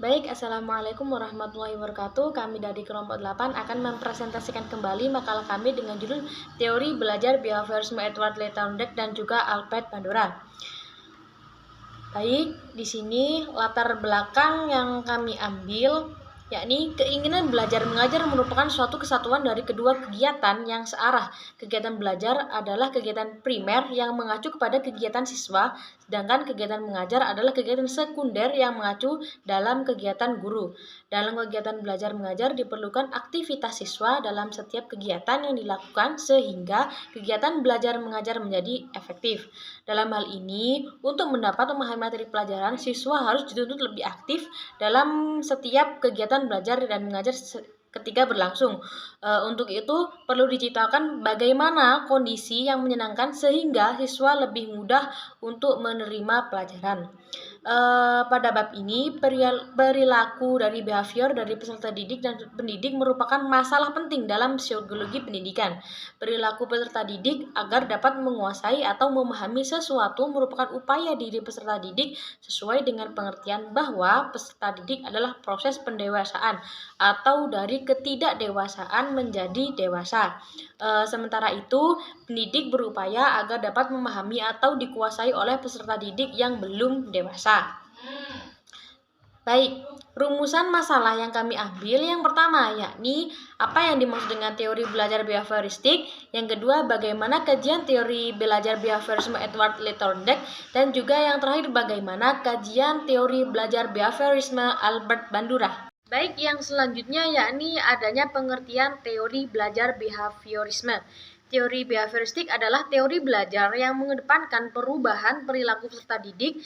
Baik, Assalamualaikum warahmatullahi wabarakatuh. Kami dari kelompok 8 akan mempresentasikan kembali makalah kami dengan judul Teori Belajar Behaviorisme Edward Lee Thorndike dan juga Albert Bandura. Baik, di sini latar belakang yang kami ambil yakni keinginan belajar mengajar merupakan suatu kesatuan dari kedua kegiatan yang searah. Kegiatan belajar adalah kegiatan primer yang mengacu kepada kegiatan siswa, sedangkan kegiatan mengajar adalah kegiatan sekunder yang mengacu dalam kegiatan guru. Dalam kegiatan belajar mengajar diperlukan aktivitas siswa dalam setiap kegiatan yang dilakukan sehingga kegiatan belajar mengajar menjadi efektif. Dalam hal ini, untuk mendapat memahami materi pelajaran, siswa harus dituntut lebih aktif dalam setiap kegiatan belajar dan mengajar ketika berlangsung. Untuk itu perlu diciptakan bagaimana kondisi yang menyenangkan sehingga siswa lebih mudah untuk menerima pelajaran. Pada bab ini, perilaku dari behavior dari peserta didik dan pendidik merupakan masalah penting dalam psikologi pendidikan. Perilaku peserta didik agar dapat menguasai atau memahami sesuatu merupakan upaya diri peserta didik sesuai dengan pengertian bahwa peserta didik adalah proses pendewasaan atau dari ketidakdewasaan menjadi dewasa. Sementara itu, pendidik berupaya agar dapat memahami atau dikuasai oleh peserta didik yang belum dewasa. Baik, rumusan masalah yang kami ambil yang pertama yakni apa yang dimaksud dengan teori belajar behavioristik, yang kedua bagaimana kajian teori belajar behaviorisme Edward Lee Thorndike, dan juga yang terakhir bagaimana kajian teori belajar behaviorisme Albert Bandura. Baik, yang selanjutnya yakni adanya pengertian teori belajar behaviorisme. Teori behavioristik adalah teori belajar yang mengedepankan perubahan perilaku peserta didik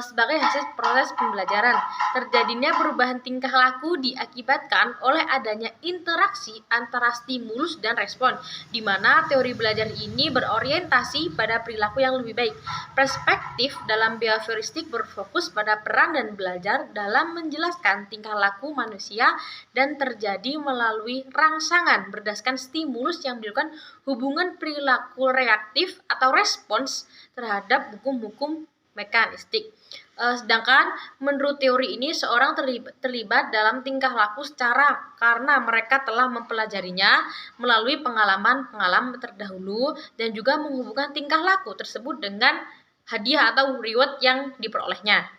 sebagai hasil proses pembelajaran. Terjadinya perubahan tingkah laku diakibatkan oleh adanya interaksi antara stimulus dan respon, di mana teori belajar ini berorientasi pada perilaku yang lebih baik. Perspektif dalam behavioristik berfokus pada peran dan belajar dalam menjelaskan tingkah laku manusia dan terjadi melalui rangsangan berdasarkan stimulus yang menunjukkan hubungan perilaku reaktif atau respons terhadap hukum-hukum mekanistik. Sedangkan menurut teori ini seorang terlibat dalam tingkah laku secara karena mereka telah mempelajarinya melalui pengalaman-pengalaman terdahulu dan juga menghubungkan tingkah laku tersebut dengan hadiah atau reward yang diperolehnya.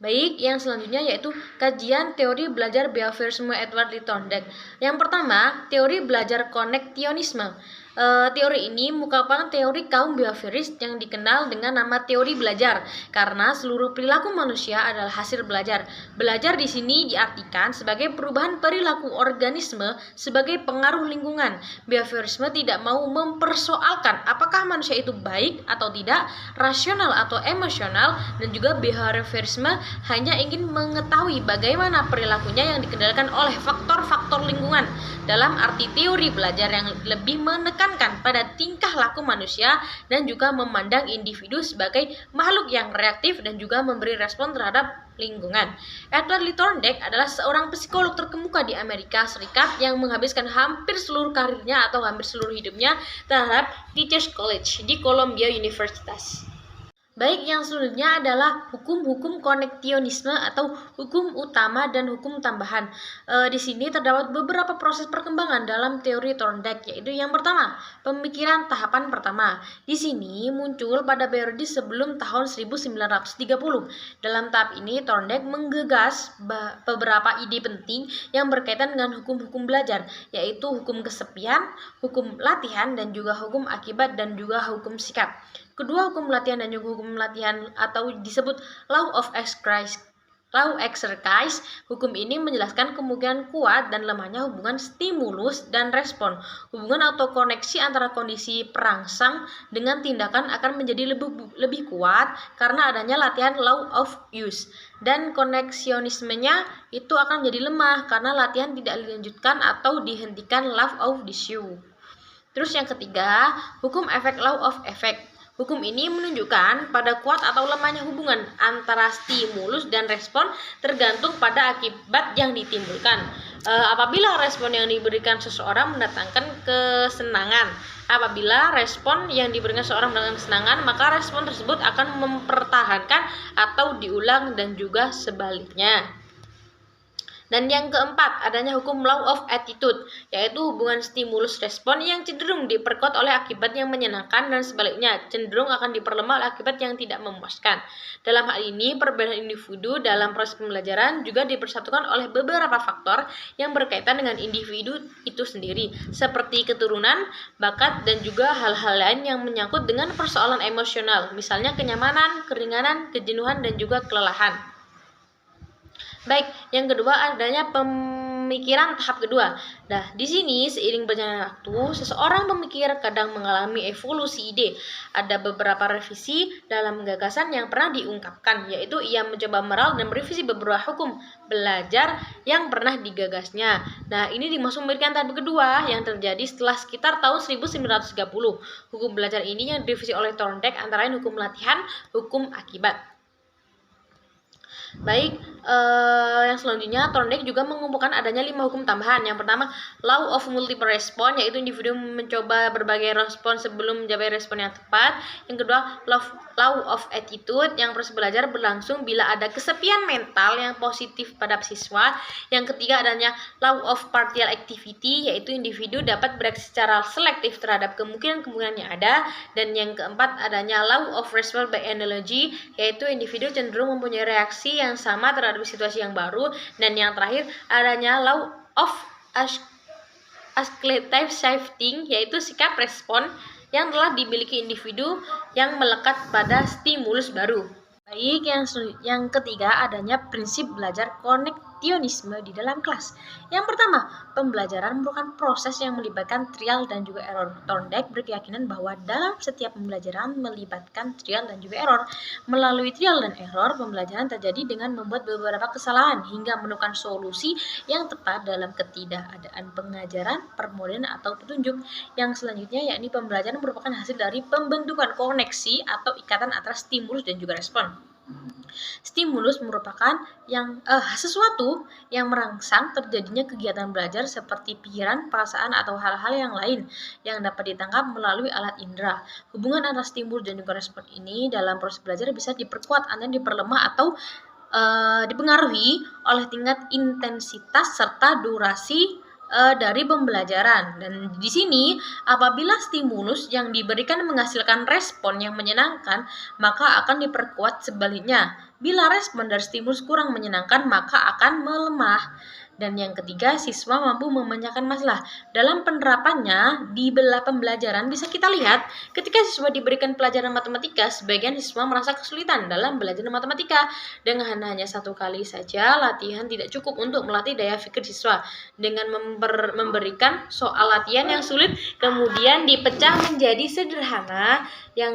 Baik, yang selanjutnya yaitu kajian teori belajar behaviorisme Edward Lee Thorndike. Yang pertama, teori belajar koneksionisme. Teori ini merupakan teori kaum behavioris yang dikenal dengan nama teori belajar karena seluruh perilaku manusia adalah hasil belajar. Belajar di sini diartikan sebagai perubahan perilaku organisme sebagai pengaruh lingkungan. Behaviorisme tidak mau mempersoalkan apakah manusia itu baik atau tidak, rasional atau emosional, dan juga behaviorisme hanya ingin mengetahui bagaimana perilakunya yang dikendalikan oleh faktor-faktor lingkungan. Dalam arti teori belajar yang lebih menekankan pada tingkah laku manusia dan juga memandang individu sebagai makhluk yang reaktif dan juga memberi respon terhadap lingkungan. Edward Lee Thorndike adalah seorang psikolog terkemuka di Amerika Serikat yang menghabiskan hampir seluruh karirnya atau hampir seluruh hidupnya terhadap Teachers College di Columbia Universitas. Baik, yang selanjutnya adalah hukum-hukum koneksionisme atau hukum utama dan hukum tambahan. Di sini terdapat beberapa proses perkembangan dalam teori Thorndike, yaitu yang pertama, pemikiran tahapan pertama. Di sini muncul pada periode sebelum tahun 1930. Dalam tahap ini, Thorndike menggagas beberapa ide penting yang berkaitan dengan hukum-hukum belajar, yaitu hukum kesepian, hukum latihan, dan juga hukum akibat dan juga hukum sikap. Kedua hukum latihan dan juga hukum latihan atau disebut law of exercise. Hukum ini menjelaskan kemungkinan kuat dan lemahnya hubungan stimulus dan respon. Hubungan atau koneksi antara kondisi perangsang dengan tindakan akan menjadi lebih kuat karena adanya latihan law of use. Dan koneksionismenya itu akan menjadi lemah karena latihan tidak dilanjutkan atau dihentikan law of issue. Terus yang ketiga, hukum efek law of effect. Hukum ini menunjukkan pada kuat atau lemahnya hubungan antara stimulus dan respon tergantung pada akibat yang ditimbulkan. Apabila respon yang diberikan seseorang mendatangkan kesenangan Apabila respon yang diberikan seorang dengan kesenangan, maka respon tersebut akan mempertahankan atau diulang dan juga sebaliknya. Dan yang keempat, adanya hukum law of attitude, yaitu hubungan stimulus respon yang cenderung diperkuat oleh akibat yang menyenangkan dan sebaliknya, cenderung akan diperlemah oleh akibat yang tidak memuaskan. Dalam hal ini, perbedaan individu dalam proses pembelajaran juga dipersatukan oleh beberapa faktor yang berkaitan dengan individu itu sendiri, seperti keturunan, bakat, dan juga hal-hal lain yang menyangkut dengan persoalan emosional, misalnya kenyamanan, keringanan, kejenuhan, dan juga kelelahan. Baik, yang kedua adanya pemikiran tahap kedua. Nah, di sini seiring berjalannya waktu, seseorang pemikir kadang mengalami evolusi ide. Ada beberapa revisi dalam gagasan yang pernah diungkapkan, yaitu ia mencoba meraup dan merevisi beberapa hukum belajar yang pernah digagasnya. Nah, ini dimaksud pemikiran tahap kedua yang terjadi setelah sekitar tahun 1930. Hukum belajar ini yang direvisi oleh Thorndike antara lain hukum latihan, hukum akibat. Baik, yang selanjutnya Thorndike juga mengumpulkan adanya 5 hukum tambahan. Yang pertama, law of multiple response, yaitu individu mencoba berbagai respon sebelum mencapai respon yang tepat. Yang kedua, law of attitude, yang proses belajar berlangsung bila ada kesepian mental yang positif pada siswa. Yang ketiga, adanya law of partial activity, yaitu individu dapat bereaksi secara selektif terhadap kemungkinan-kemungkinan yang ada. Dan yang keempat, adanya law of response by analogy, yaitu individu cenderung mempunyai reaksi yang sama terhadap situasi yang baru. Dan yang terakhir adanya law of accelerative shifting, yaitu sikap respon yang telah dimiliki individu yang melekat pada stimulus baru. Baik, yang ketiga adanya prinsip belajar koneksionisme di dalam kelas. Yang pertama, pembelajaran merupakan proses yang melibatkan trial dan juga error. Thorndike berkeyakinan bahwa dalam setiap pembelajaran melibatkan trial dan juga error. Melalui trial dan error, pembelajaran terjadi dengan membuat beberapa kesalahan hingga menemukan solusi yang tepat dalam ketidakadaan pengajaran, permodelan, atau petunjuk. Yang selanjutnya yakni pembelajaran merupakan hasil dari pembentukan koneksi atau ikatan antara stimulus dan juga respon. Stimulus merupakan sesuatu yang merangsang terjadinya kegiatan belajar seperti pikiran, perasaan, atau hal-hal yang lain yang dapat ditangkap melalui alat indera. Hubungan antara stimulus dan juga respon ini dalam proses belajar bisa diperkuat atau diperlemah atau dipengaruhi oleh tingkat intensitas serta durasi dari pembelajaran. Dan di sini apabila stimulus yang diberikan menghasilkan respon yang menyenangkan, maka akan diperkuat sebaliknya. Bila respon dari stimulus kurang menyenangkan, maka akan melemah. Dan yang ketiga, siswa mampu memecahkan masalah. Dalam penerapannya di belah pembelajaran bisa kita lihat ketika siswa diberikan pelajaran matematika, sebagian siswa merasa kesulitan dalam belajar matematika. Dengan hanya satu kali saja latihan tidak cukup untuk melatih daya pikir siswa. Dengan memberikan soal latihan yang sulit kemudian dipecah menjadi sederhana yang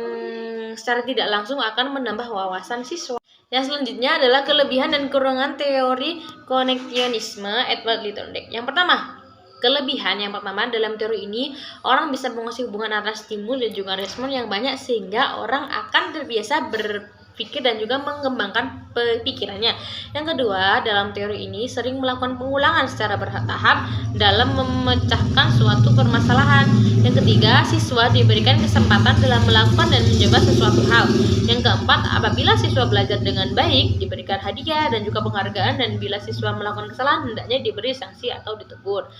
secara tidak langsung akan menambah wawasan siswa. Yang selanjutnya adalah kelebihan dan kekurangan teori koneksionisme Edward Thorndike. Yang pertama, kelebihan yang pertama dalam teori ini orang bisa menguasai hubungan antara stimulus dan juga respon yang banyak sehingga orang akan terbiasa berpikir dan juga mengembangkan pikirannya. Yang kedua, dalam teori ini sering melakukan pengulangan secara bertahap dalam memecahkan suatu permasalahan. Yang ketiga, siswa diberikan kesempatan dalam melakukan dan mencoba sesuatu hal. Yang keempat, apabila siswa belajar dengan baik, diberikan hadiah dan juga penghargaan, dan bila siswa melakukan kesalahan, hendaknya diberi sanksi atau ditegur.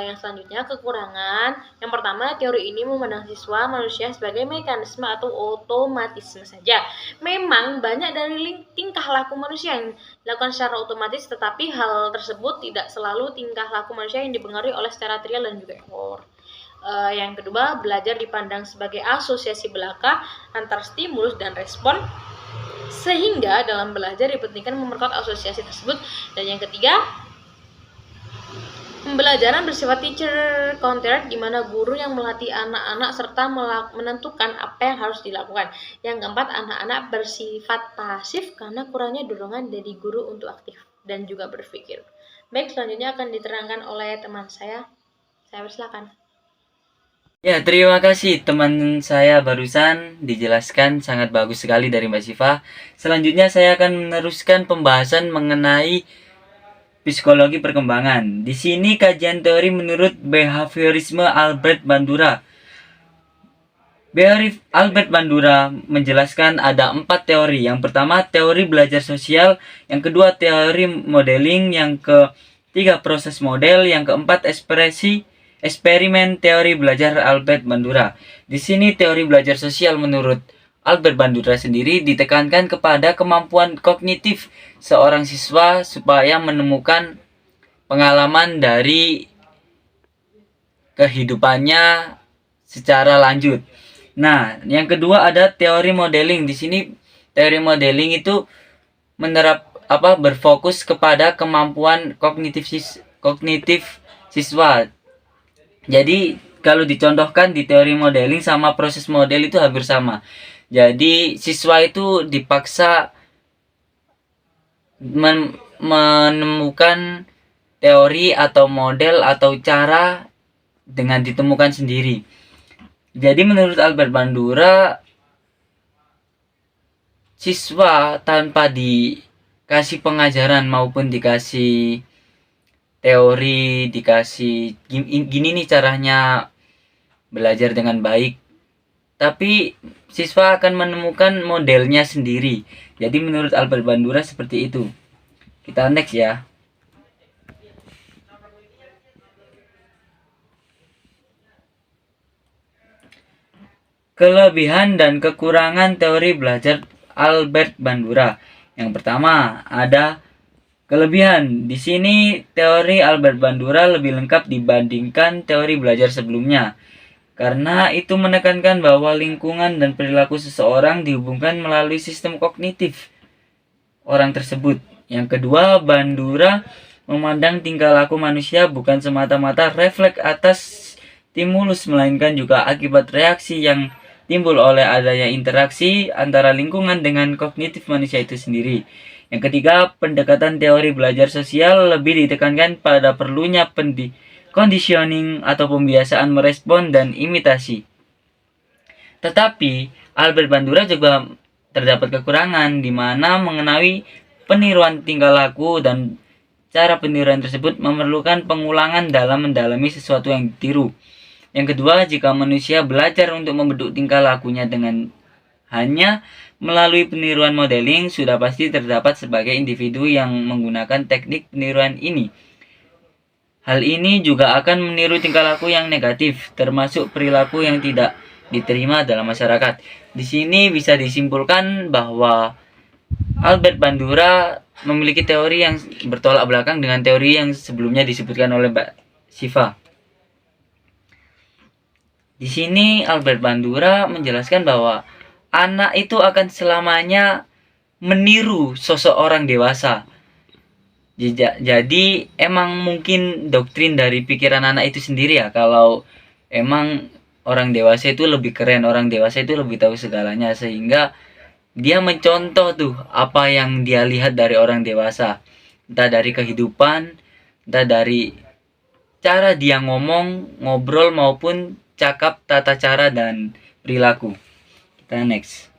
Yang selanjutnya, kekurangan. Yang pertama, teori ini memandang siswa manusia sebagai mekanisme atau otomatisme saja. Memang banyak dari tingkah laku manusia yang dilakukan secara otomatis, tetapi hal tersebut tidak selalu tingkah laku manusia yang dipengaruhi oleh secara trial dan juga error. Yang kedua, belajar dipandang sebagai asosiasi belaka antar stimulus dan respon, sehingga dalam belajar dipentingkan memperkuat asosiasi tersebut. Dan yang ketiga, pembelajaran bersifat teacher centered, di mana guru yang melatih anak-anak serta menentukan apa yang harus dilakukan. Yang keempat, anak-anak bersifat pasif karena kurangnya dorongan dari guru untuk aktif dan juga berpikir. Baik, selanjutnya akan diterangkan oleh teman saya. Saya persilakan. Ya, terima kasih teman saya barusan dijelaskan sangat bagus sekali dari Mbak Siva. Selanjutnya saya akan meneruskan pembahasan mengenai psikologi perkembangan. Di sini kajian teori menurut behaviorisme Albert Bandura. Albert Bandura menjelaskan ada 4 teori. Yang pertama teori belajar sosial, yang kedua teori modeling, yang ketiga proses model, yang keempat eksperimen teori belajar Albert Bandura. Di sini teori belajar sosial menurut Albert Bandura sendiri ditekankan kepada kemampuan kognitif seorang siswa supaya menemukan pengalaman dari kehidupannya secara lanjut. Nah, yang kedua ada teori modeling. Di sini teori modeling itu berfokus kepada kemampuan kognitif siswa. Jadi kalau dicontohkan di teori modeling sama proses model itu hampir sama. Jadi siswa itu dipaksa menemukan teori atau model atau cara dengan ditemukan sendiri. Jadi menurut Albert Bandura, siswa tanpa dikasih pengajaran maupun dikasih teori, dikasih gini nih caranya belajar dengan baik, tapi siswa akan menemukan modelnya sendiri. Jadi menurut Albert Bandura seperti itu. Kita next ya. Kelebihan dan kekurangan teori belajar Albert Bandura. Yang pertama ada kelebihan. Di sini teori Albert Bandura lebih lengkap dibandingkan teori belajar sebelumnya. Karena itu menekankan bahwa lingkungan dan perilaku seseorang dihubungkan melalui sistem kognitif orang tersebut. Yang kedua, Bandura memandang tingkah laku manusia bukan semata-mata refleks atas stimulus, melainkan juga akibat reaksi yang timbul oleh adanya interaksi antara lingkungan dengan kognitif manusia itu sendiri. Yang ketiga, pendekatan teori belajar sosial lebih ditekankan pada perlunya conditioning atau pembiasaan merespon dan imitasi. Tetapi, Albert Bandura juga terdapat kekurangan di mana mengenai peniruan tingkah laku dan cara peniruan tersebut memerlukan pengulangan dalam mendalami sesuatu yang ditiru. Yang kedua, jika manusia belajar untuk membentuk tingkah lakunya dengan hanya melalui peniruan modeling, sudah pasti terdapat sebagai individu yang menggunakan teknik peniruan ini. Hal ini juga akan meniru tingkah laku yang negatif, termasuk perilaku yang tidak diterima dalam masyarakat. Di sini bisa disimpulkan bahwa Albert Bandura memiliki teori yang bertolak belakang dengan teori yang sebelumnya disebutkan oleh Mbak Siva. Di sini Albert Bandura menjelaskan bahwa anak itu akan selamanya meniru sosok orang dewasa. Jadi emang mungkin doktrin dari pikiran anak itu sendiri ya, kalau emang orang dewasa itu lebih keren, orang dewasa itu lebih tahu segalanya, sehingga dia mencontoh tuh apa yang dia lihat dari orang dewasa, entah dari kehidupan, entah dari cara dia ngomong, ngobrol maupun cakap, tata cara dan perilaku. Kita next.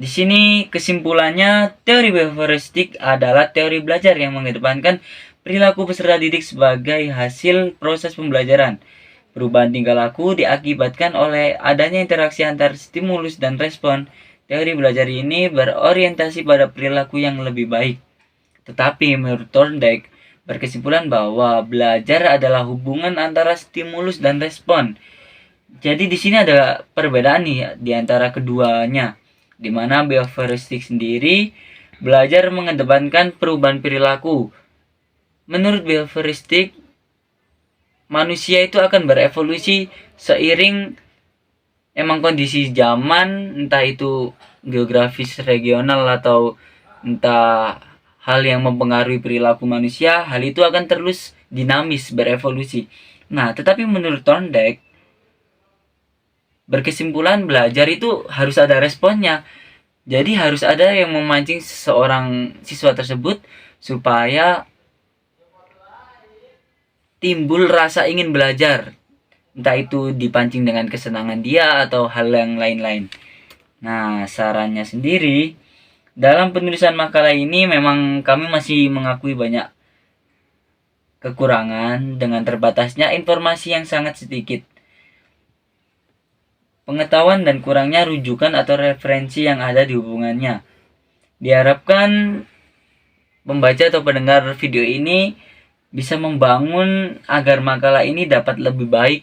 Di sini kesimpulannya, teori behavioristik adalah teori belajar yang mengedepankan perilaku peserta didik sebagai hasil proses pembelajaran. Perubahan tingkah laku diakibatkan oleh adanya interaksi antar stimulus dan respon. Teori belajar ini berorientasi pada perilaku yang lebih baik. Tetapi menurut Thorndike, berkesimpulan bahwa belajar adalah hubungan antara stimulus dan respon. Jadi di sini ada perbedaan nih di antara keduanya, di mana behavioristik sendiri belajar mengedepankan perubahan perilaku. Menurut behavioristik, manusia itu akan berevolusi seiring emang kondisi zaman, entah itu geografis regional atau entah hal yang mempengaruhi perilaku manusia, hal itu akan terus dinamis berevolusi. Nah, tetapi menurut Thorndike, berkesimpulan belajar itu harus ada responnya. Jadi harus ada yang memancing seorang siswa tersebut supaya timbul rasa ingin belajar. Entah itu dipancing dengan kesenangan dia atau hal yang lain-lain. Nah, sarannya sendiri, dalam penulisan makalah ini memang kami masih mengakui banyak kekurangan dengan terbatasnya informasi yang sangat sedikit, pengetahuan dan kurangnya rujukan atau referensi yang ada di hubungannya. Diharapkan pembaca atau pendengar video ini bisa membangun agar makalah ini dapat lebih baik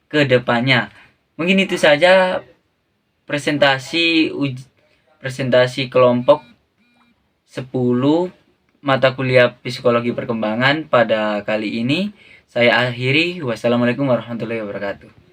ke depannya. Mungkin itu saja presentasi kelompok 10 mata kuliah psikologi perkembangan pada kali ini. Saya akhiri. Wassalamualaikum warahmatullahi wabarakatuh.